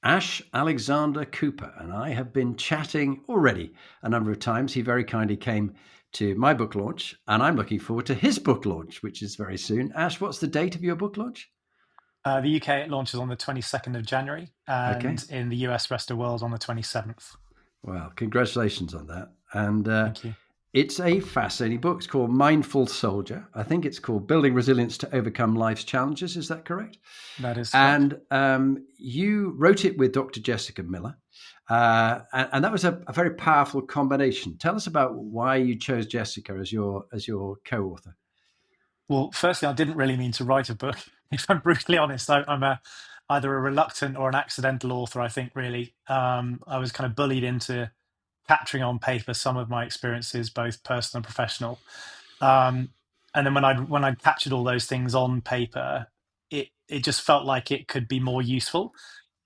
Ash Alexander-Cooper, and I have been chatting already a number of times. He very kindly came to my book launch, and I'm looking forward to his book launch, which is very soon. Ash, what's the date of your book launch? The UK it launches on the 22nd of January, Okay. and in the US rest of the world on the 27th. Well, congratulations on that. And Thank you. it's a fascinating book. It's called Mindful Soldier. I think it's called Building Resilience to Overcome Life's Challenges. Is that correct? That is correct. And you wrote it with Dr. Jessica Miller. And that was a very powerful combination. Tell us about why you chose Jessica as your co-author. Well, firstly, I didn't really mean to write a book. If I'm brutally honest, I'm either a reluctant or an accidental author, I think, really. I was kind of bullied into capturing on paper some of my experiences, both personal and professional. Um, and then when I captured all those things on paper, it just felt like it could be more useful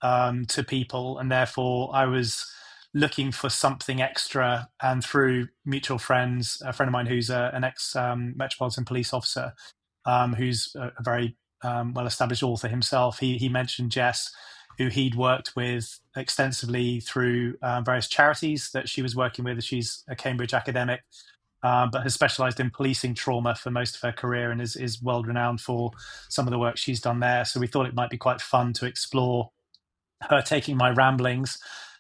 to people, and therefore I was looking for something extra. And through mutual friends, a friend of mine who's an ex Metropolitan Police officer, who's a very well-established author himself, he mentioned Jess, who he'd worked with extensively through various charities that she was working with. She's a Cambridge academic, but has specialized in policing trauma for most of her career, and is world renowned for some of the work she's done there. So we thought it might be quite fun to explore her taking my ramblings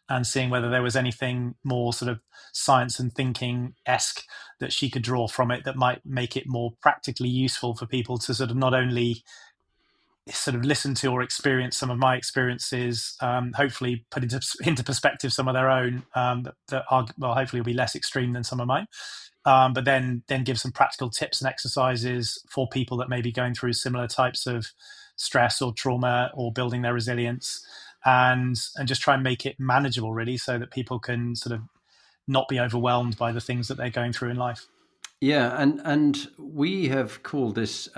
and seeing whether there was anything more sort of science and thinking esque that she could draw from it that might make it more practically useful for people to sort of not only sort of listen to or experience some of my experiences, hopefully put into perspective some of their own, that are, well, hopefully will be less extreme than some of mine. But then give some practical tips and exercises for people that may be going through similar types of stress or trauma or building their resilience, and just try and make it manageable, really, so that people can sort of not be overwhelmed by the things that they're going through in life. Yeah, and we have called this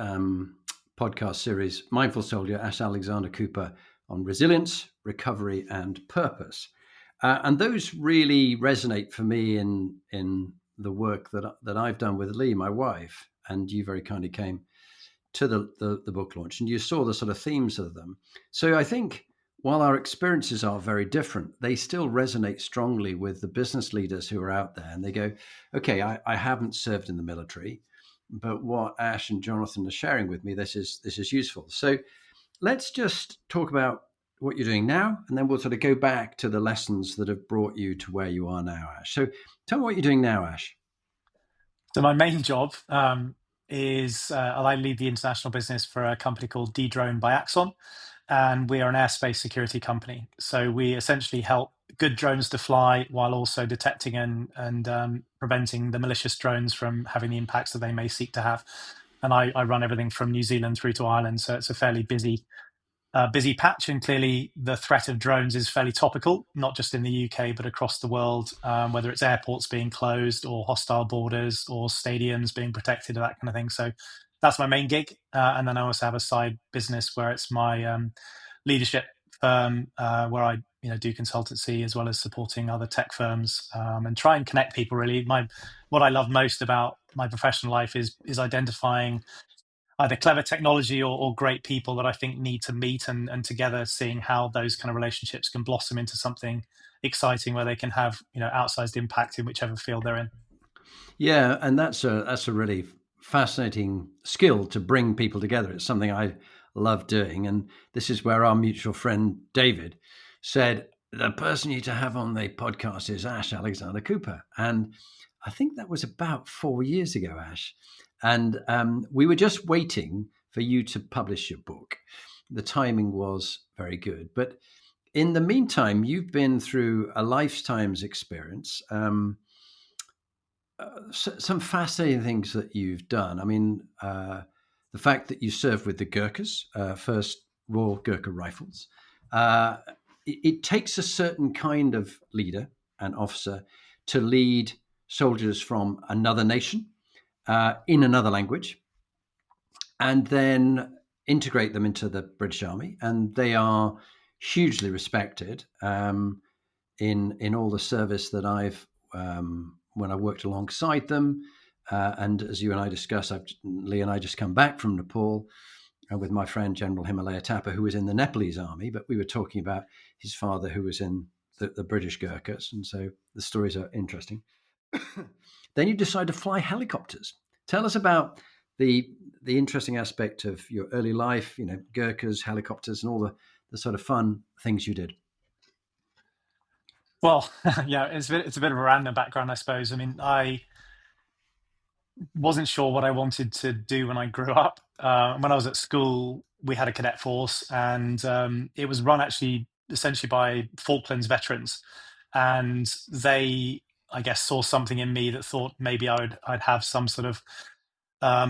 podcast series Mindful Soldier, Ash Alexander-Cooper, on resilience, recovery, and purpose. And those really resonate for me in the work that I've done with Lee, my wife, and you very kindly came to the book launch, and you saw the sort of themes of them. So I think while our experiences are very different, they still resonate strongly with the business leaders who are out there. And they go, okay, I haven't served in the military, but what Ash and Jonathan are sharing with me, this is useful. So let's just talk about what you're doing now, and then we'll sort of go back to the lessons that have brought you to where you are now, Ash. So tell me what you're doing now, Ash. So my main job is I lead the international business for a company called Dedrone by Axon, and we are an airspace security company. So we essentially help good drones to fly while also detecting and preventing the malicious drones from having the impacts that they may seek to have. And I run everything from New Zealand through to Ireland, so it's a fairly busy patch, and clearly the threat of drones is fairly topical, not just in the UK but across the world, whether it's airports being closed or hostile borders or stadiums being protected, that kind of thing. So that's my main gig, and then I also have a side business where it's my leadership firm, where I do consultancy as well as supporting other tech firms, and try and connect people. Really, what I love most about my professional life is identifying either clever technology or great people that I think need to meet, and together seeing how those kind of relationships can blossom into something exciting where they can have outsized impact in whichever field they're in. Yeah, and that's a really fascinating skill to bring people together. It's something I love doing, and this is where our mutual friend David said the person you to have on the podcast is Ash Alexander-Cooper, and I think that was about 4 years ago, Ash, and we were just waiting for you to publish your book. The timing was very good, but in the meantime, you've been through a lifetime's experience. Some fascinating things that you've done. I mean, the fact that you served with the Gurkhas, First Royal Gurkha Rifles, it takes a certain kind of leader and officer to lead soldiers from another nation in another language, and then integrate them into the British Army. And they are hugely respected in all the service that I've when I worked alongside them. And as you and I discussed, Lee and I just come back from Nepal, with my friend General Himalaya Thapa, who was in the Nepalese army, but we were talking about his father, who was in the British Gurkhas, and so the stories are interesting. Then you decide to fly helicopters. Tell us about the interesting aspect of your early life, Gurkhas, helicopters, and all the sort of fun things you did. Well, yeah, it's a bit of a random background, I suppose. I mean, I wasn't sure what I wanted to do when I grew up. When I was at school, we had a cadet force, and it was run actually essentially by Falklands veterans, and they, I guess, saw something in me that thought maybe I'd have some sort of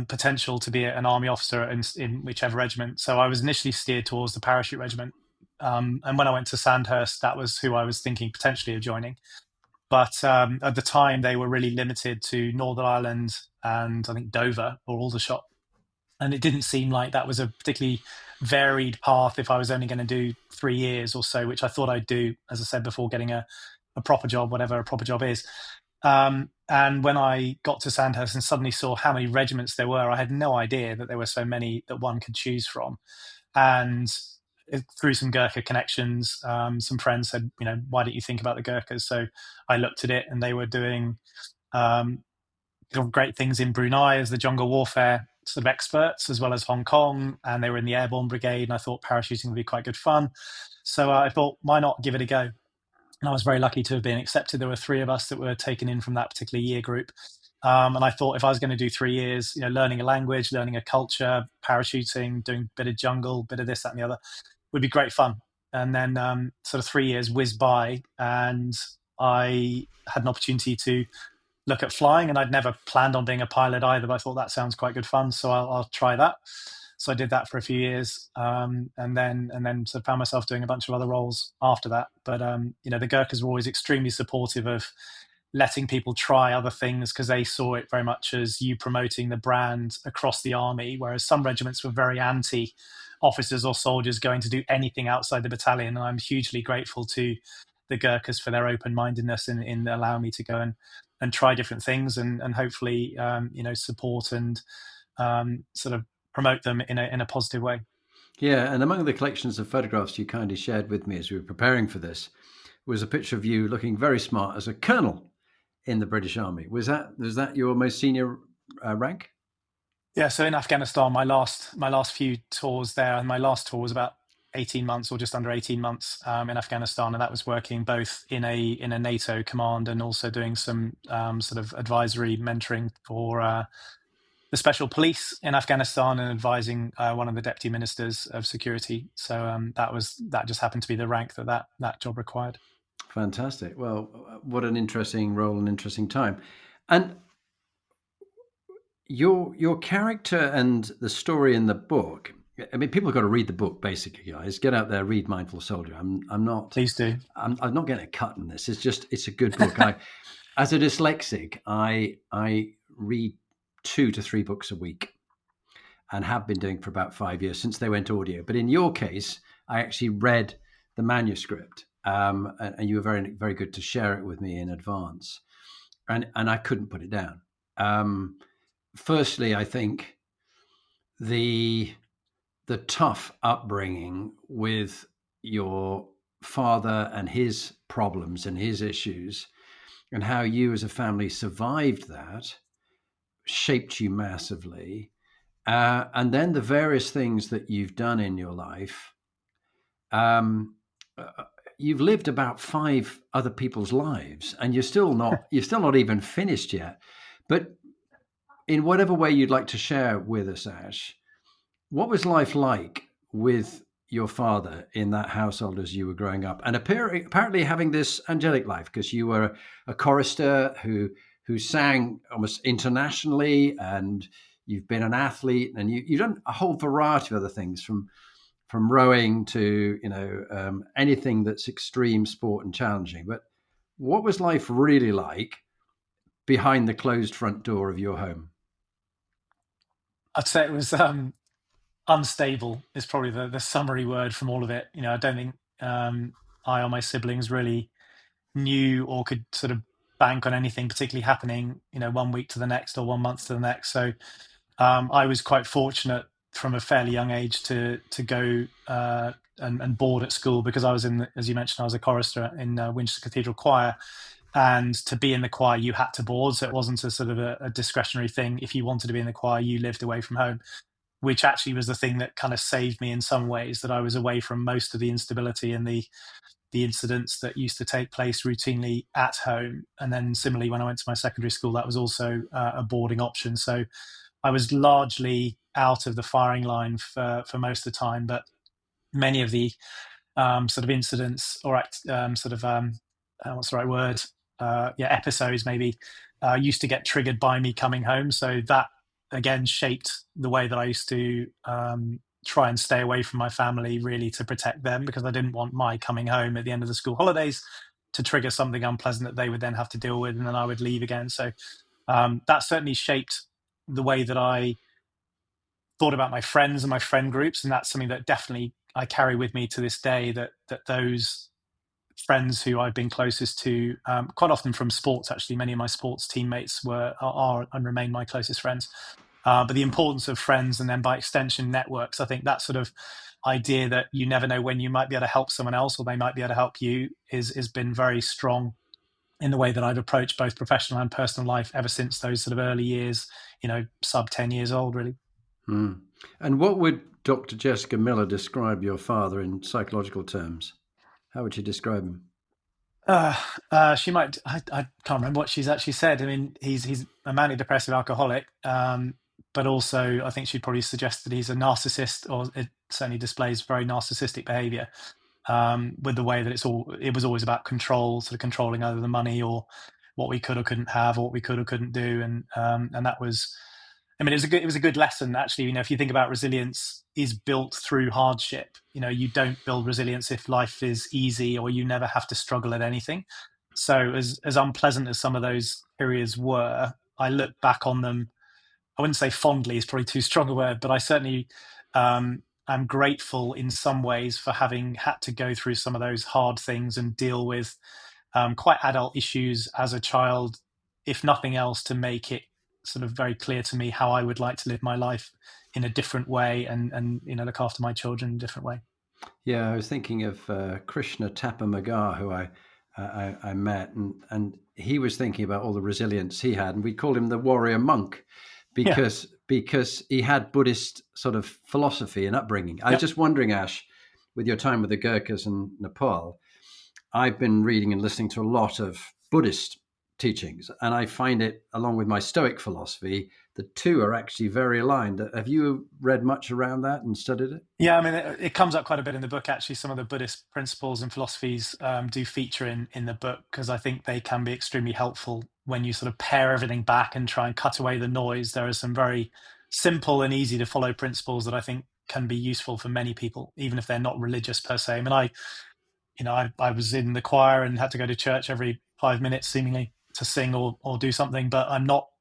potential to be an army officer in whichever regiment. So I was initially steered towards the parachute regiment, and when I went to Sandhurst, that was who I was thinking potentially of joining. But at the time, they were really limited to Northern Ireland and I think Dover or Aldershot. And it didn't seem like that was a particularly varied path if I was only going to do 3 years or so, which I thought I'd do, as I said before, getting a proper job, whatever a proper job is. And when I got to Sandhurst and suddenly saw how many regiments there were, I had no idea that there were so many that one could choose from. And through some Gurkha connections, some friends said, why don't you think about the Gurkhas? So I looked at it, and they were doing great things in Brunei as the jungle warfare sort of experts, as well as Hong Kong, and they were in the airborne brigade, and I thought parachuting would be quite good fun. So I thought, why not give it a go? And I was very lucky to have been accepted. There were 3 of us that were taken in from that particular year group. And I thought if I was going to do 3 years, learning a language, learning a culture, parachuting, doing a bit of jungle, bit of this, that, and the other, would be great fun. And then sort of 3 years whizzed by, and I had an opportunity to look at flying, and I'd never planned on being a pilot either, but I thought that sounds quite good fun, so I'll try that. So I did that for a few years, and then sort of found myself doing a bunch of other roles after that. But the Gurkhas were always extremely supportive of letting people try other things, because they saw it very much as you promoting the brand across the army, whereas some regiments were very anti officers or soldiers going to do anything outside the battalion. And I'm hugely grateful to the Gurkhas for their open-mindedness in allowing me to go and try different things, and hopefully support and sort of promote them in a positive way. Yeah, and among the collections of photographs you kindly shared with me as we were preparing for this was a picture of you looking very smart as a colonel in the British Army. Was that your most senior rank? Yeah, so in Afghanistan, my last few tours there, and my last tour was about 18 months or just under 18 months in Afghanistan, and that was working both in a NATO command and also doing some sort of advisory mentoring for the special police in Afghanistan, and advising one of the deputy ministers of security. So that just happened to be the rank that job required. Fantastic. Well, what an interesting role and interesting time. And your character and the story in the book, I mean, people have got to read the book, basically, guys. Get out there, read Mindful Soldier. I'm not. Please do. I'm not getting a cut in this. It's a good book. As a dyslexic, I read 2 to 3 books a week, and have been doing for about 5 years since they went audio. But in your case, I actually read the manuscript, and you were very, very good to share it with me in advance, and I couldn't put it down. Firstly, I think the tough upbringing with your father and his problems and his issues, and how you as a family survived that, shaped you massively. And then the various things that you've done in your life. You've lived about 5 other people's lives, and you're still not even finished yet. But in whatever way you'd like to share with us, Ash, what was life like with your father in that household as you were growing up, and apparently having this angelic life, because you were a chorister who sang almost internationally, and you've been an athlete, and you've done a whole variety of other things, from rowing to anything that's extreme sport and challenging. But what was life really like behind the closed front door of your home? I'd say it was unstable is probably the summary word from all of it. I don't think I or my siblings really knew or could sort of bank on anything particularly happening, 1 week to the next or 1 month to the next. So I was quite fortunate from a fairly young age to go and board at school, because I was as you mentioned, I was a chorister in Winchester Cathedral Choir. And to be in the choir, you had to board. So it wasn't a sort of a discretionary thing. If you wanted to be in the choir, you lived away from home, which actually was the thing that kind of saved me in some ways, that I was away from most of the instability and the incidents that used to take place routinely at home. And then similarly, when I went to my secondary school, that was also a boarding option. So I was largely out of the firing line for most of the time, but many of the sort of incidents or what's the right word? Episodes maybe used to get triggered by me coming home. So that again shaped the way that I used to try and stay away from my family, really to protect them, because I didn't want my coming home at the end of the school holidays to trigger something unpleasant that they would then have to deal with, and then I would leave again. So that certainly shaped the way that I thought about my friends and my friend groups, and that's something that definitely I carry with me to this day. That those friends who I've been closest to, quite often from sports, actually, many of my sports teammates are and remain my closest friends. But the importance of friends, and then by extension networks, I think that sort of idea that you never know when you might be able to help someone else or they might be able to help you has been very strong in the way that I've approached both professional and personal life ever since those sort of early years, sub 10 years old, really. Mm. And what would Dr. Jessica Miller describe your father in psychological terms? How would she describe him? She might. I can't remember what she's actually said. I mean, he's a manic depressive alcoholic, but also I think she'd probably suggest that he's a narcissist, or it certainly displays very narcissistic behaviour. With the way that it was always about control, sort of controlling either the money or what we could or couldn't have, or what we could or couldn't do, and that was. I mean, it was a good lesson, actually. If you think about resilience is built through hardship. You don't build resilience if life is easy or you never have to struggle at anything. So as unpleasant as some of those periods were, I look back on them. I wouldn't say fondly is probably too strong a word, but I certainly am grateful in some ways for having had to go through some of those hard things and deal with quite adult issues as a child, if nothing else, to make it sort of very clear to me how I would like to live my life in a different way, and look after my children in a different way. Yeah, I was thinking of Krishna Tapamagar, who I met, and he was thinking about all the resilience he had, and we called him the warrior monk Yeah. because he had Buddhist sort of philosophy and upbringing. I was just wondering, Ash, with your time with the Gurkhas and Nepal, I've been reading and listening to a lot of Buddhist teachings, and I find it, along with my Stoic philosophy, the two are actually very aligned. Have you read much around that and studied it? Yeah, I mean, it comes up quite a bit in the book, actually. Some of the Buddhist principles and philosophies do feature in the book, because I think they can be extremely helpful when you sort of pare everything back and try and cut away the noise. There are some very simple and easy to follow principles that I think can be useful for many people, even if they're not religious per se. I mean, I was in the choir and had to go to church every 5 minutes, seemingly, to sing or do something, but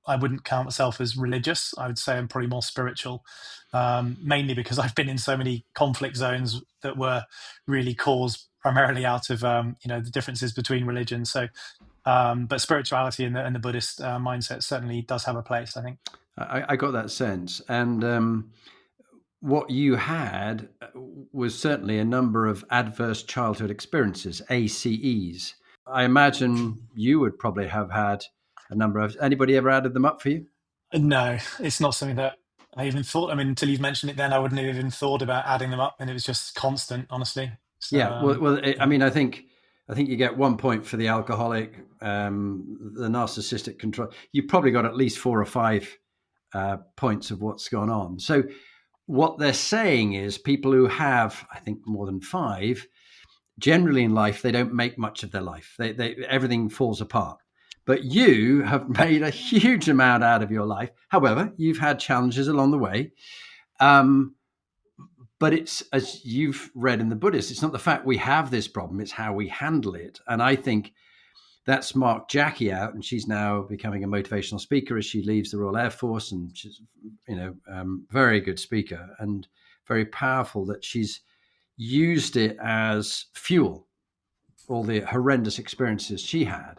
I wouldn't count myself as religious. I would say I'm probably more spiritual, mainly because I've been in so many conflict zones that were really caused primarily out of the differences between religions. So, but spirituality and the Buddhist mindset certainly does have a place, I think. I got that sense, and what you had was certainly a number of adverse childhood experiences, ACEs. I imagine you would probably have had a number of. Anybody ever added them up for you? No, it's not something that I even thought. I mean, until you've mentioned it, then I wouldn't have even thought about adding them up, and it was just constant, honestly. So, Yeah. I mean, I think you get 1 point for the alcoholic, the narcissistic control. You probably got at least 4 or 5 points of what's gone on. So what they're saying is people who have, I think, more than 5, generally in life, they don't make much of their life. They everything falls apart. But you have made a huge amount out of your life. However, you've had challenges along the way. But it's, as you've read in the Buddhist, it's not the fact we have this problem, it's how we handle it. And I think that's marked Jackie out, and she's now becoming a motivational speaker as she leaves the Royal Air Force, and she's, very good speaker and very powerful, that she's used it as fuel. All the horrendous experiences she had,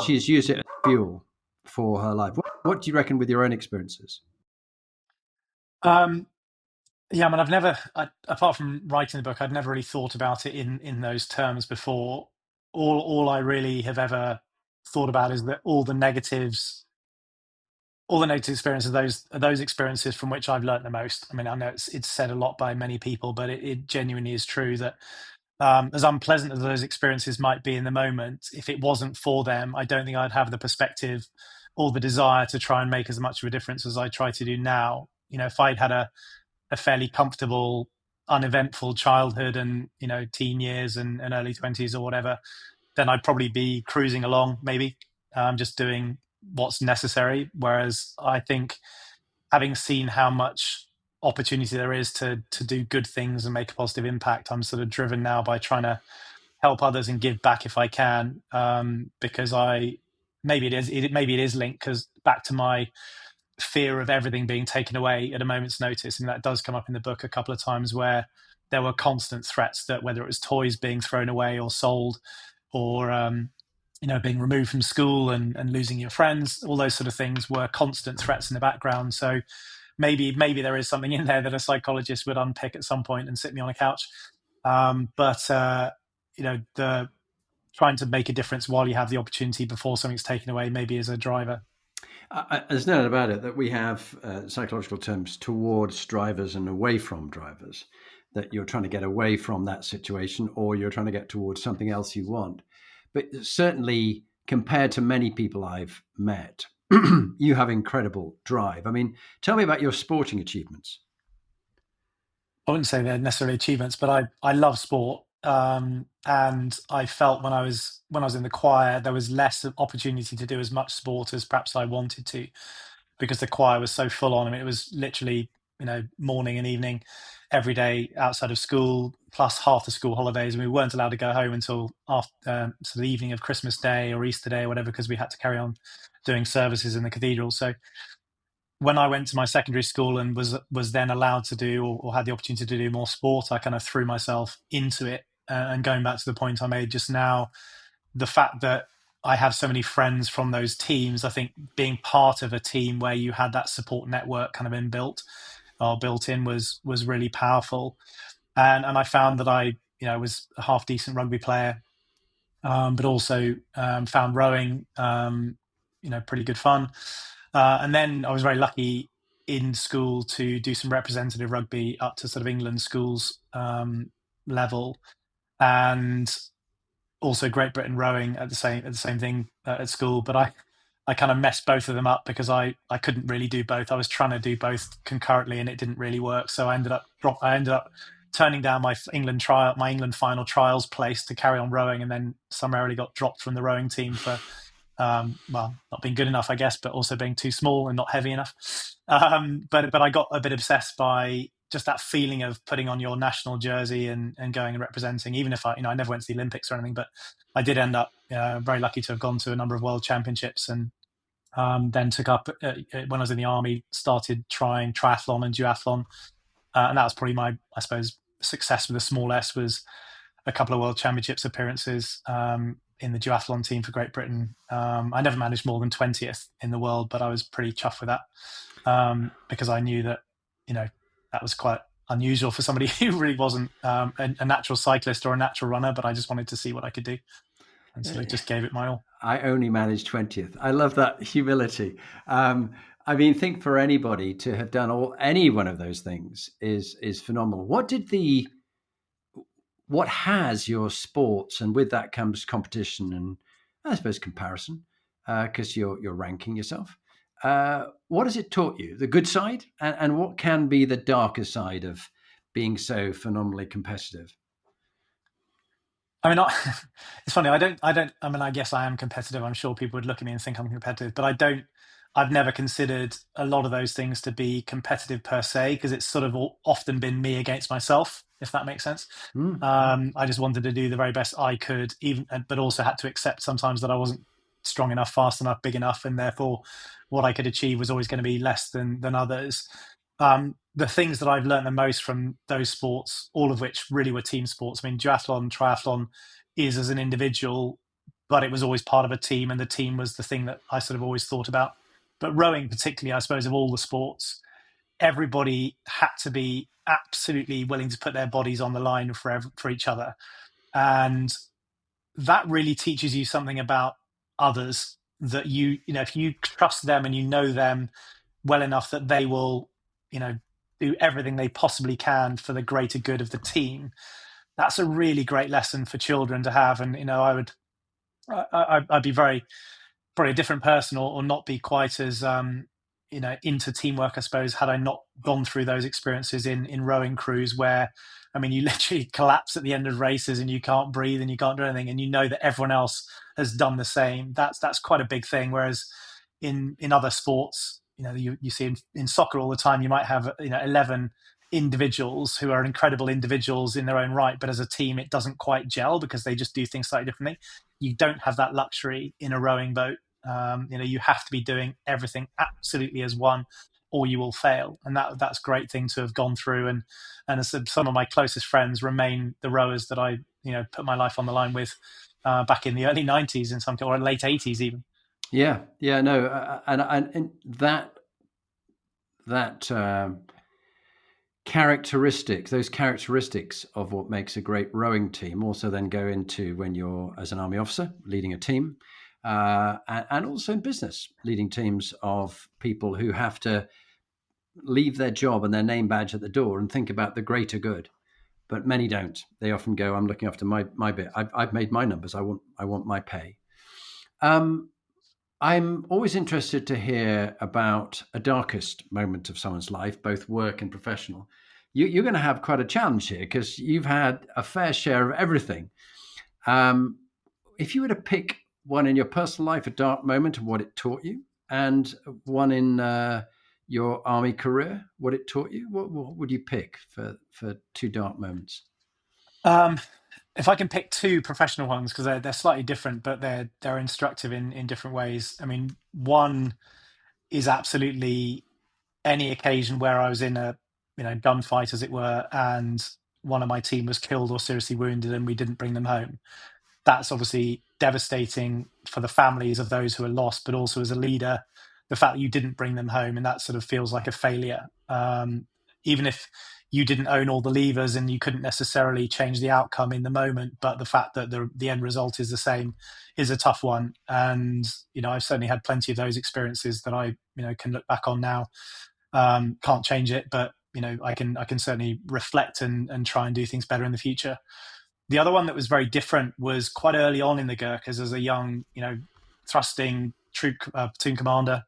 she's used it as fuel for her life. What do you reckon with your own experiences? Yeah, I mean, apart from writing the book, I'd never really thought about it in those terms before. All I really have ever thought about is that all the negative experiences, those experiences from which I've learned the most. I mean, I know it's said a lot by many people, but it genuinely is true that as unpleasant as those experiences might be in the moment, if it wasn't for them, I don't think I'd have the perspective or the desire to try and make as much of a difference as I try to do now. If I'd had a fairly comfortable, uneventful childhood and teen years and early 20s or whatever, then I'd probably be cruising along, maybe just doing what's necessary. Whereas I think having seen how much opportunity there is to do good things and make a positive impact, I'm sort of driven now by trying to help others and give back if I can. Because maybe it is linked because back to my fear of everything being taken away at a moment's notice, and that does come up in the book a couple of times where there were constant threats that whether it was toys being thrown away or sold, or being removed from school and losing your friends, all those sort of things were constant threats in the background. So maybe there is something in there that a psychologist would unpick at some point and sit me on a couch. But the trying to make a difference while you have the opportunity before something's taken away maybe is a driver. There's no doubt about it that we have psychological terms towards drivers and away from drivers, that you're trying to get away from that situation or you're trying to get towards something else you want. But certainly, compared to many people I've met, you have incredible drive. I mean, tell me about your sporting achievements. I wouldn't say they're necessarily achievements, but I love sport. And I felt when I was in the choir, there was less opportunity to do as much sport as perhaps I wanted to, because the choir was so full on. I mean, it was literally morning and evening every day outside of school, plus half the school holidays, and we weren't allowed to go home until after so the evening of Christmas Day or Easter Day or whatever, because we had to carry on doing services in the cathedral. So when I went to my secondary school and was then allowed to do or had the opportunity to do more sport, I kind of threw myself into it. And going back to the point I made just now, the fact that I have so many friends from those teams, I think being part of a team where you had that support network kind of inbuilt or built in was really powerful. And I found that I was a half decent rugby player, but also found rowing pretty good fun. And then I was very lucky in school to do some representative rugby up to sort of England schools level, and also Great Britain rowing at the same thing at school. But I kind of messed both of them up because I couldn't really do both. I was trying to do both concurrently and it didn't really work. So I ended up turning down my England final trials place to carry on rowing, and then summarily got dropped from the rowing team for not being good enough, I guess, but also being too small and not heavy enough. But I got a bit obsessed by just that feeling of putting on your national jersey and going and representing, even if I never went to the Olympics or anything, but I did end up very lucky to have gone to a number of world championships, and then took up, when I was in the army, started trying triathlon and duathlon. And that was probably my, I suppose, success with a small s, was a couple of world championships appearances in the duathlon team for Great Britain. I never managed more than 20th in the world, but I was pretty chuffed with that, because I knew that, that was quite unusual for somebody who really wasn't a natural cyclist or a natural runner, but I just wanted to see what I could do. And so I just gave it my all. I only managed 20th. I love that humility. I mean, think for anybody to have done any one of those things is phenomenal. What has your sports, and with that comes competition and I suppose comparison, because you're ranking yourself. What has it taught you? The good side, and what can be the darker side of being so phenomenally competitive? I mean, it's funny. I don't. I mean, I guess I am competitive. I'm sure people would look at me and think I'm competitive, but I don't. I've never considered a lot of those things to be competitive per se, because it's sort of often been me against myself, if that makes sense. I just wanted to do the very best I could, but also had to accept sometimes that I wasn't strong enough, fast enough, big enough, and therefore what I could achieve was always going to be less than others. The things that I've learned the most from those sports, all of which really were team sports. I mean, duathlon, triathlon is as an individual, but it was always part of a team, and the team was the thing that I sort of always thought about. But rowing, particularly, I suppose, of all the sports, everybody had to be absolutely willing to put their bodies on the line for each other. And that really teaches you something about others, that if you trust them and you know them well enough that they will, do everything they possibly can for the greater good of the team. That's a really great lesson for children to have. And, I'd be probably a different person, or not be quite as, into teamwork, I suppose, had I not gone through those experiences in rowing crews where, you literally collapse at the end of races and you can't breathe and you can't do anything, and you know that everyone else has done the same. That's quite a big thing. Whereas in other sports, you see in soccer all the time, you might have 11 individuals who are incredible individuals in their own right, but as a team it doesn't quite gel because they just do things slightly differently. You don't have that luxury in a rowing boat. You have to be doing everything absolutely as one, or you will fail. And that's a great thing to have gone through. And as some of my closest friends remain the rowers that I put my life on the line with back in the early 90s in some, or late 80s even. Yeah, no, and that those characteristics of what makes a great rowing team also then go into when you're, as an Army officer, leading a team, and also in business, leading teams of people who have to leave their job and their name badge at the door and think about the greater good. But many don't. They often go, "I'm looking after my bit. I've made my numbers. I want my pay." I'm always interested to hear about a darkest moment of someone's life, both work and professional. You're going to have quite a challenge here because you've had a fair share of everything. If you were to pick one in your personal life, a dark moment, and what it taught you, and one in your Army career, what it taught you, what would you pick for two dark moments? If I can pick two professional ones, because they're slightly different, but they're instructive in different ways. One is absolutely any occasion where I was in a gunfight, as it were, and one of my team was killed or seriously wounded, and we didn't bring them home. That's obviously devastating for the families of those who are lost, but also as a leader, the fact that you didn't bring them home, and that sort of feels like a failure. Even if you didn't own all the levers and you couldn't necessarily change the outcome in the moment, but the fact that the end result is the same is a tough one. And I've certainly had plenty of those experiences that I can look back on now. Can't change it, but I can certainly reflect and try and do things better in the future. The other one that was very different was quite early on in the Gurkhas, as a young thrusting troop platoon commander,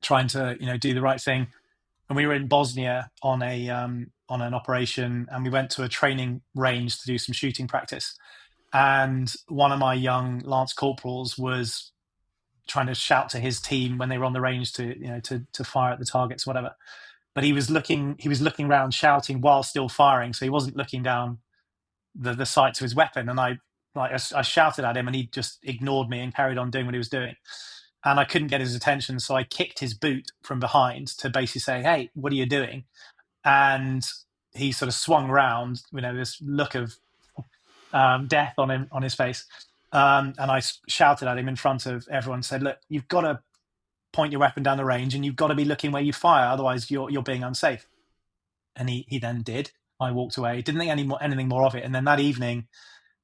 trying to do the right thing. And we were in Bosnia on an operation, and we went to a training range to do some shooting practice. And one of my young lance corporals was trying to shout to his team when they were on the range to fire at the targets, whatever. But he was looking around, shouting while still firing, so he wasn't looking down the sight to his weapon. And I shouted at him, and he just ignored me and carried on doing what he was doing. And I couldn't get his attention, so I kicked his boot from behind to basically say, "Hey, what are you doing?" And he sort of swung round, this look of death on his face. And I shouted at him in front of everyone, said, "Look, you've got to point your weapon down the range, and you've got to be looking where you fire, otherwise you're being unsafe." And he then did. I walked away, didn't think anything more of it. And then that evening,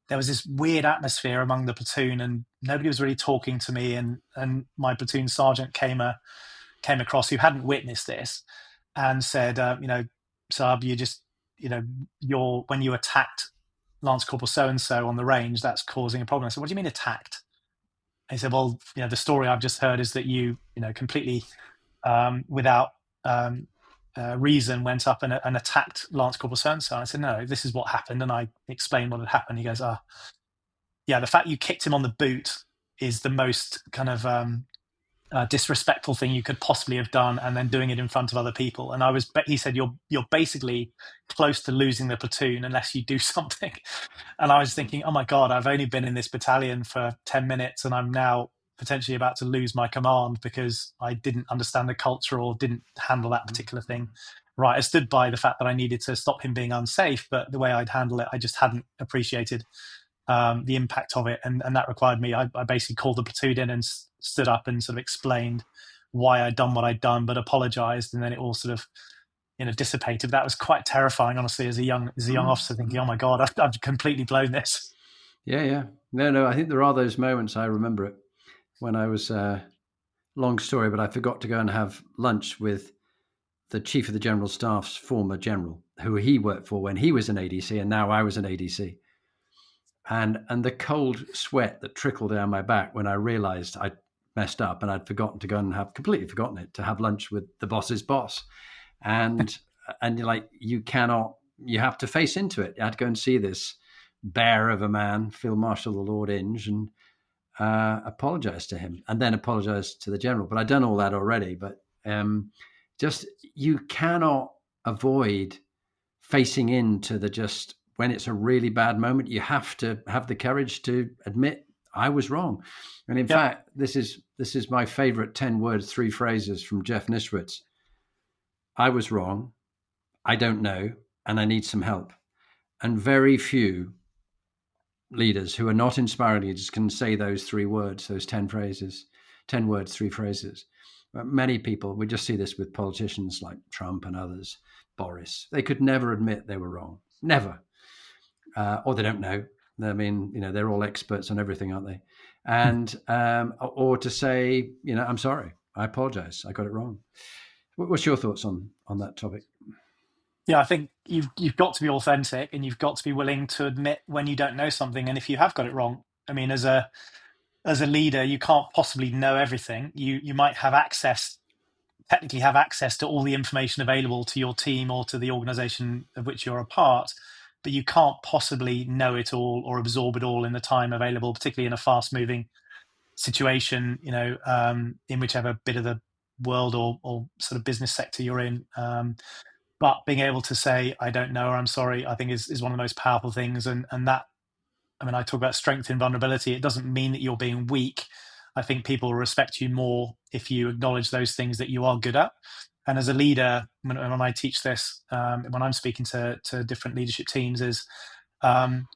there was this weird atmosphere among the platoon, and nobody was really talking to me. And my platoon sergeant came across, who hadn't witnessed this, and said, "Saab, you just, when you attacked Lance Corporal so-and-so on the range, that's causing a problem." I said, "What do you mean attacked?" And he said, "Well, the story I've just heard is that you, completely without reason went up and attacked Lance Corporal so-and-so." And I said, "No, this is what happened." And I explained what had happened. He goes, "Yeah, the fact you kicked him on the boot is the most kind of disrespectful thing you could possibly have done, and then doing it in front of other people." And he said, you're basically close to losing the platoon unless you do something." And I was thinking, oh my God, I've only been in this battalion for 10 minutes and I'm now potentially about to lose my command because I didn't understand the culture or didn't handle that particular thing right. I stood by the fact that I needed to stop him being unsafe, but the way I'd handle it, I just hadn't appreciated the impact of it. And that required me, I basically called the platoon in and stood up and sort of explained why I'd done what I'd done, but apologized. And then it all sort of dissipated. That was quite terrifying, honestly, as a young officer, thinking, "Oh my God, I've completely blown this." Yeah. No. I think there are those moments. I remember it when I was. Long story, but I forgot to go and have lunch with the chief of the general staff's former general, who he worked for when he was an ADC, and now I was an ADC. And the cold sweat that trickled down my back when I realized I'd messed up and I'd forgotten to go and completely forgotten it, to have lunch with the boss's boss. And you're like, you have to face into it. I had to go and see this bear of a man, Field Marshal the Lord Inge, and apologize to him, and then apologize to the general. But I'd done all that already. But just, you cannot avoid facing into just when it's a really bad moment. You have to have the courage to admit I was wrong. And in fact, this is my favorite 10 words, 3 phrases from Jeff Nisritz. I was wrong, I don't know, and I need some help. And very few leaders who are not inspiring leaders can say those 3 words, those 10 phrases, 10 words, 3 phrases. But many people, we just see this with politicians like Trump and others, Boris, they could never admit they were wrong. Never. Or they don't know. I mean, they're all experts on everything, aren't they? And, or to say, I'm sorry, I apologize, I got it wrong. What's your thoughts on that topic? Yeah, I think you've got to be authentic, and you've got to be willing to admit when you don't know something, and if you have got it wrong. I mean, as a leader, you can't possibly know everything. You might technically have access to all the information available to your team or to the organization of which you're a part, but you can't possibly know it all or absorb it all in the time available, particularly in a fast-moving situation, in whichever bit of the world or sort of business sector you're in. But being able to say, I don't know, or I'm sorry, I think is one of the most powerful things. And that, I mean, I talk about strength and vulnerability. It doesn't mean that you're being weak. I think people will respect you more if you acknowledge those things that you are good at. And as a leader, when I teach this, when I'm speaking to different leadership teams, is one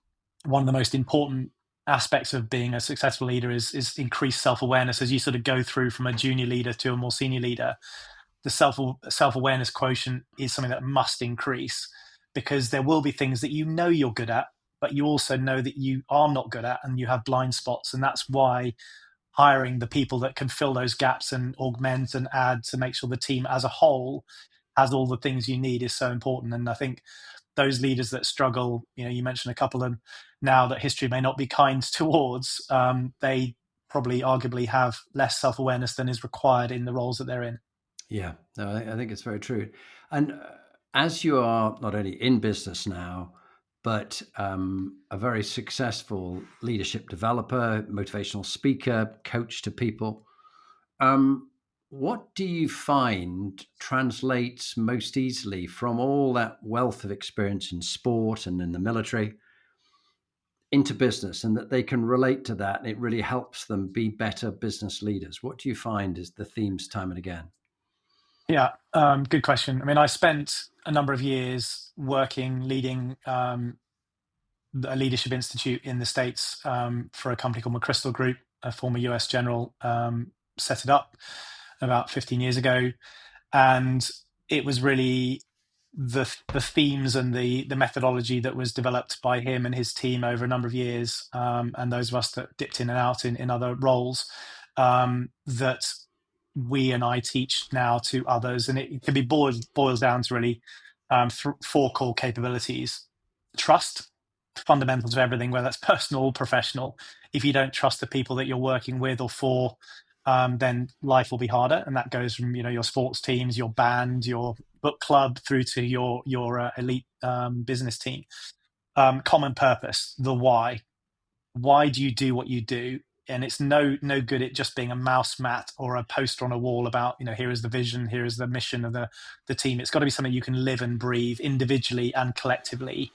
of the most important aspects of being a successful leader is increased self-awareness. As you sort of go through from a junior leader to a more senior leader, the self-awareness quotient is something that must increase, because there will be things that you're good at, but you also know that you are not good at, and you have blind spots. And that's why hiring the people that can fill those gaps and augment and add to make sure the team as a whole has all the things you need is so important. And I think those leaders that struggle, you mentioned a couple of them now that history may not be kind towards, they probably arguably have less self-awareness than is required in the roles that they're in. Yeah, no, I think it's very true. And as you are not only in business now, but a very successful leadership developer, motivational speaker, coach to people, what do you find translates most easily from all that wealth of experience in sport and in the military into business, and that they can relate to that, and it really helps them be better business leaders? What do you find is the themes time and again? Yeah, good question. I mean, I spent a number of years leading a leadership institute in the States for a company called McChrystal Group. A former US general set it up about 15 years ago. And it was really the themes and the methodology that was developed by him and his team over a number of years, and those of us that dipped in and out in other roles, that we and I teach now to others. And it can be boils down to really 4 core capabilities. Trust, fundamental to everything, whether that's personal or professional. If you don't trust the people that you're working with or for, then life will be harder. And that goes from your sports teams, your band, your book club, through to your elite business team. Common purpose, the why. Why do you do what you do? And it's no good at just being a mouse mat or a poster on a wall about, here is the vision, here is the mission of the team. It's got to be something you can live and breathe individually and collectively,